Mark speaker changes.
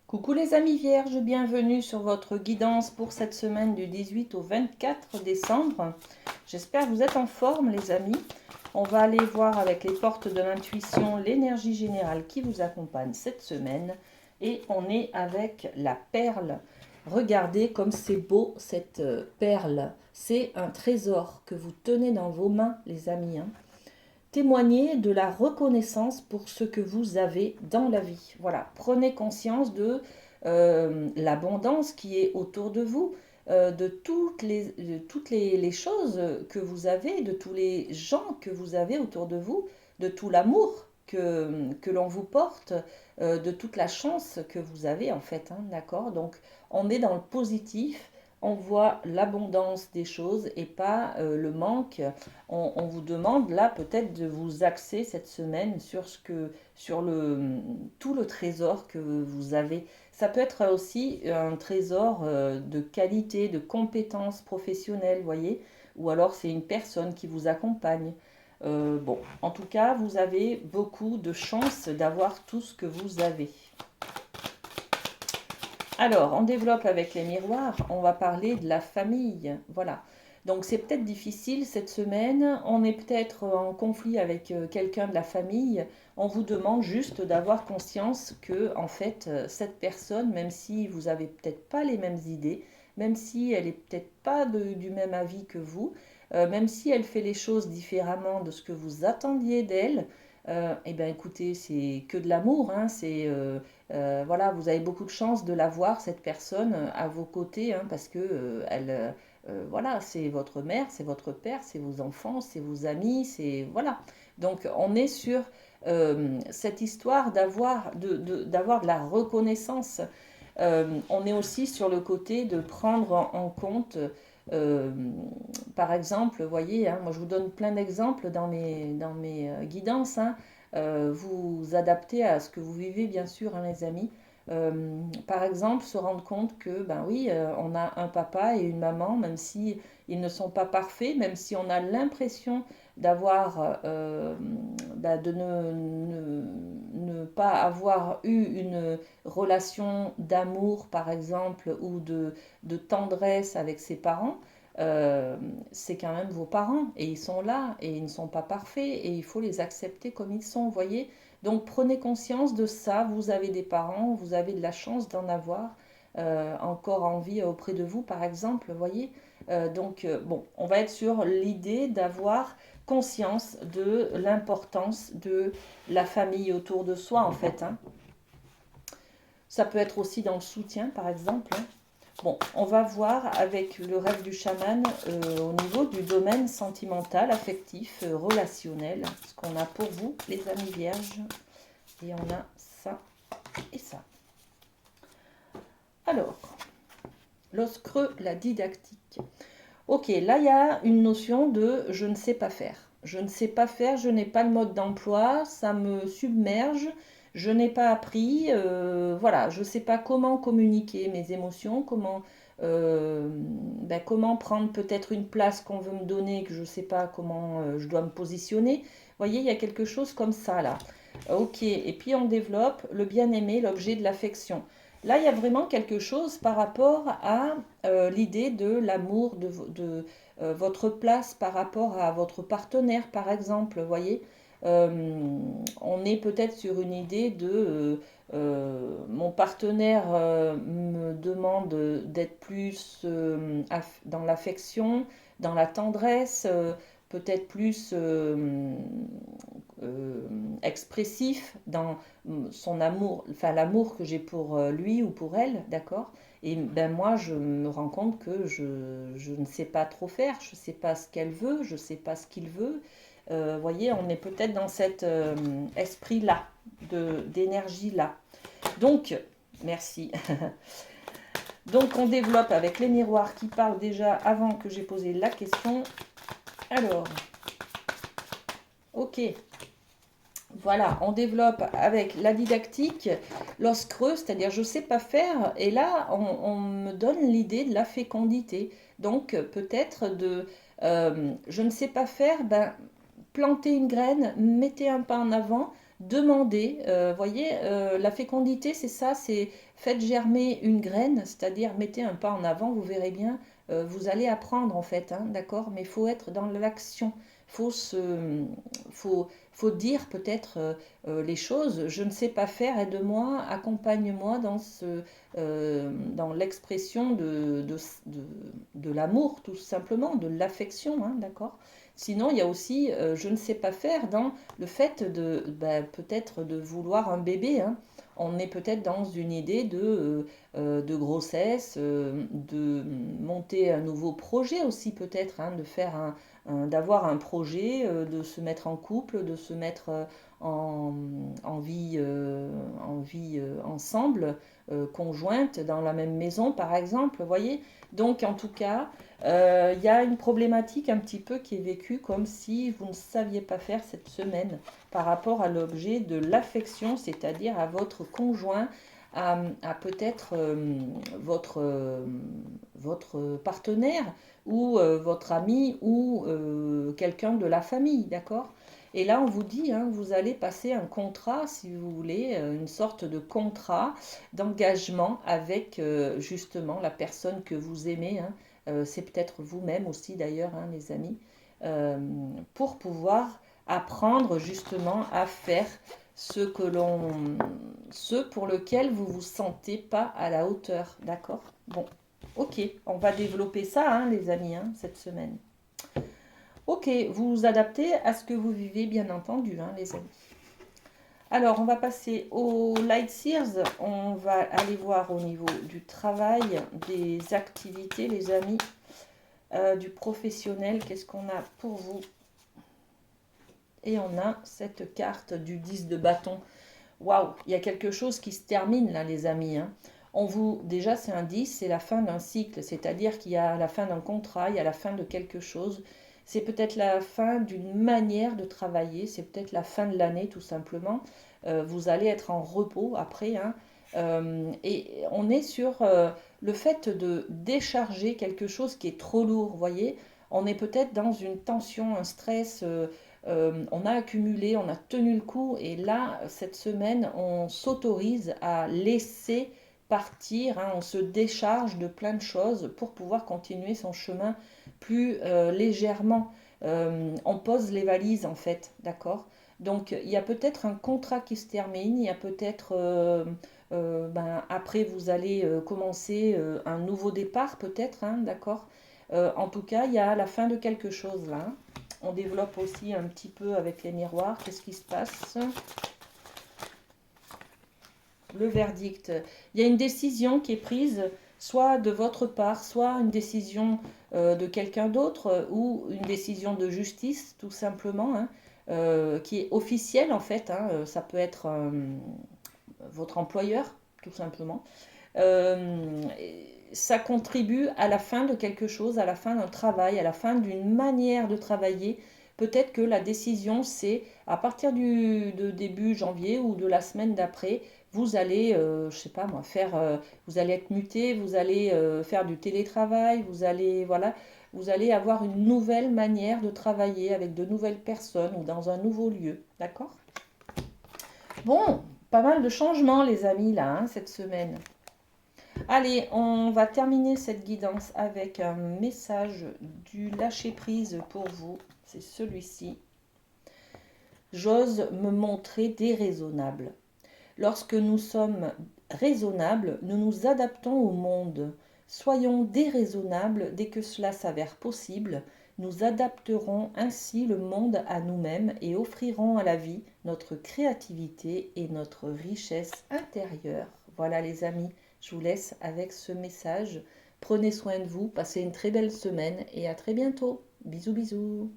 Speaker 1: Coucou les amis vierges, bienvenue sur votre guidance pour cette semaine du 18 au 24 décembre. J'espère que vous êtes en forme les amis. On va aller voir avec les portes de l'intuition l'énergie générale qui vous accompagne cette semaine. Et on est avec la perle. Regardez comme c'est beau cette perle. C'est un trésor que vous tenez dans vos mains les amis. Témoignez de la reconnaissance pour ce que vous avez dans la vie. Voilà, prenez conscience de l'abondance qui est autour de vous, de toutes les choses que vous avez, de tous les gens que vous avez autour de vous, de tout l'amour que l'on vous porte, de toute la chance que vous avez en fait, hein, d'accord. Donc on est dans le positif, on voit l'abondance des choses et pas le manque. On vous demande là peut-être de vous axer cette semaine sur tout le trésor que vous avez. Ça peut être aussi un trésor de qualité, de compétences professionnelles, voyez, ou alors c'est une personne qui vous accompagne. Bon, en tout cas, vous avez beaucoup de chance d'avoir tout ce que vous avez. Alors, on développe avec les miroirs, on va parler de la famille. Voilà. Donc, c'est peut-être difficile cette semaine. On est peut-être en conflit avec quelqu'un de la famille. On vous demande juste d'avoir conscience que, en fait, cette personne, même si vous n'avez peut-être pas les mêmes idées, même si elle est peut-être pas du même avis que vous, même si elle fait les choses différemment de ce que vous attendiez d'elle, eh bien, écoutez, c'est que de l'amour, hein, voilà, vous avez beaucoup de chance de la voir, cette personne, à vos côtés, hein, parce que voilà, c'est votre mère, c'est votre père, c'est vos enfants, c'est vos amis, c'est voilà. Donc on est sur cette histoire d'avoir de la reconnaissance. On est aussi sur le côté de prendre en compte, euh, par exemple, vous voyez, hein, moi je vous donne plein d'exemples dans mes guidances, hein. Vous adaptez à ce que vous vivez, bien sûr, hein, les amis. Par exemple, se rendre compte que, ben oui, on a un papa et une maman, même si ils ne sont pas parfaits, même si on a l'impression d'avoir, de ne pas avoir eu une relation d'amour, par exemple, ou de tendresse avec ses parents. C'est quand même vos parents et ils sont là et ils ne sont pas parfaits et il faut les accepter comme ils sont, vous voyez. Donc prenez conscience de ça, vous avez des parents, vous avez de la chance d'en avoir encore en vie auprès de vous, par exemple, vous voyez. Bon, on va être sur l'idée d'avoir conscience de l'importance de la famille autour de soi, en fait, hein. Ça peut être aussi dans le soutien, par exemple, hein. Bon, on va voir avec le rêve du chaman au niveau du domaine sentimental, affectif, relationnel, ce qu'on a pour vous, les amis vierges. Et on a ça et ça. Alors, l'os creux, la didactique. Ok, là il y a une notion de je ne sais pas faire. Je ne sais pas faire, je n'ai pas le mode d'emploi, ça me submerge, je n'ai pas appris, voilà, je ne sais pas comment communiquer mes émotions, comment prendre peut-être une place qu'on veut me donner, que je ne sais pas comment je dois me positionner. Vous voyez, il y a quelque chose comme ça là. Ok, et puis on développe le bien-aimé, l'objet de l'affection. Là, il y a vraiment quelque chose par rapport à l'idée de l'amour, votre place par rapport à votre partenaire, par exemple. Vous voyez. On est peut-être sur une idée de mon partenaire me demande d'être plus dans l'affection, dans la tendresse, peut-être plus expressif dans son amour, enfin l'amour que j'ai pour lui ou pour elle, d'accord. Et ben moi, je me rends compte que je ne sais pas trop faire, je ne sais pas ce qu'elle veut, je ne sais pas ce qu'il veut. Vous voyez, on est peut-être dans cet esprit-là, d'énergie-là. Donc, merci. Donc, on développe avec les miroirs qui parlent déjà avant que j'ai posé la question. Alors, ok. Voilà, on développe avec la didactique l'os creux, c'est-à-dire je ne sais pas faire, et là on me donne l'idée de la fécondité. Donc peut-être je ne sais pas faire, ben, plantez une graine, mettez un pas en avant, demandez, voyez, la fécondité, c'est ça, c'est faites germer une graine, c'est-à-dire mettez un pas en avant, vous verrez bien, vous allez apprendre en fait, hein, d'accord? Mais il faut être dans l'action, faut se, faut dire peut-être les choses. Je ne sais pas faire, aide-moi, accompagne-moi dans dans l'expression de l'amour, tout simplement, de l'affection, hein, d'accord? Sinon, il y a aussi, je ne sais pas faire dans le fait de peut-être de vouloir un bébé, hein. On est peut-être dans une idée de grossesse, de monter un nouveau projet aussi peut-être, hein, de faire d'avoir un projet, de se mettre en couple, de se mettre en, en vie ensemble, conjointe, dans la même maison par exemple, vous voyez. Donc en tout cas, il y a une problématique un petit peu qui est vécue comme si vous ne saviez pas faire cette semaine par rapport à l'objet de l'affection, c'est-à-dire à votre conjoint, à peut-être votre partenaire ou votre ami ou quelqu'un de la famille, d'accord? Et là, on vous dit, hein, vous allez passer un contrat, si vous voulez, une sorte de contrat d'engagement avec justement la personne que vous aimez, hein. C'est peut-être vous-même aussi d'ailleurs, hein, les amis, euh, pour pouvoir apprendre justement à faire ce que ce pour lequel vous vous sentez pas à la hauteur, d'accord? Bon, ok, on va développer ça, hein, les amis, hein, cette semaine. Ok, vous vous adaptez à ce que vous vivez, bien entendu, hein, les amis. Alors, on va passer au Light Sears. On va aller voir au niveau du travail, des activités, les amis, du professionnel. Qu'est-ce qu'on a pour vous? Et on a cette carte du 10 de bâton. Waouh, il y a quelque chose qui se termine là, les amis, hein. Déjà, c'est un 10, c'est la fin d'un cycle, c'est-à-dire qu'il y a la fin d'un contrat, il y a la fin de quelque chose. C'est peut-être la fin d'une manière de travailler, c'est peut-être la fin de l'année tout simplement. Vous allez être en repos après, hein. Et on est sur le fait de décharger quelque chose qui est trop lourd, vous voyez. On est peut-être dans une tension, un stress. On a accumulé, on a tenu le coup et là, cette semaine, on s'autorise à laisser partir, hein, on se décharge de plein de choses pour pouvoir continuer son chemin plus légèrement. On pose les valises en fait, d'accord? Donc il y a peut-être un contrat qui se termine, il y a peut-être après vous allez commencer un nouveau départ peut-être, hein, d'accord? En tout cas, il y a la fin de quelque chose là, hein. On développe aussi un petit peu avec les miroirs. Qu'est-ce qui se passe? Le verdict. Il y a une décision qui est prise, soit de votre part, soit une décision de quelqu'un d'autre, ou une décision de justice, tout simplement, hein, qui est officielle en fait, hein. Ça peut être votre employeur, tout simplement. Euh, Ça contribue à la fin de quelque chose, à la fin d'un travail, à la fin d'une manière de travailler. Peut-être que la décision, c'est à partir de début janvier ou de la semaine d'après, vous allez, je sais pas moi, vous allez être muté, vous allez faire du télétravail, voilà, vous allez avoir une nouvelle manière de travailler avec de nouvelles personnes ou dans un nouveau lieu, d'accord? Bon, pas mal de changements, les amis, là, hein, cette semaine. Allez, on va terminer cette guidance avec un message du lâcher-prise pour vous. C'est celui-ci. J'ose me montrer déraisonnable. Lorsque nous sommes raisonnables, nous nous adaptons au monde. Soyons déraisonnables dès que cela s'avère possible. Nous adapterons ainsi le monde à nous-mêmes et offrirons à la vie notre créativité et notre richesse intérieure. Voilà les amis, je vous laisse avec ce message. Prenez soin de vous, passez une très belle semaine et à très bientôt. Bisous bisous.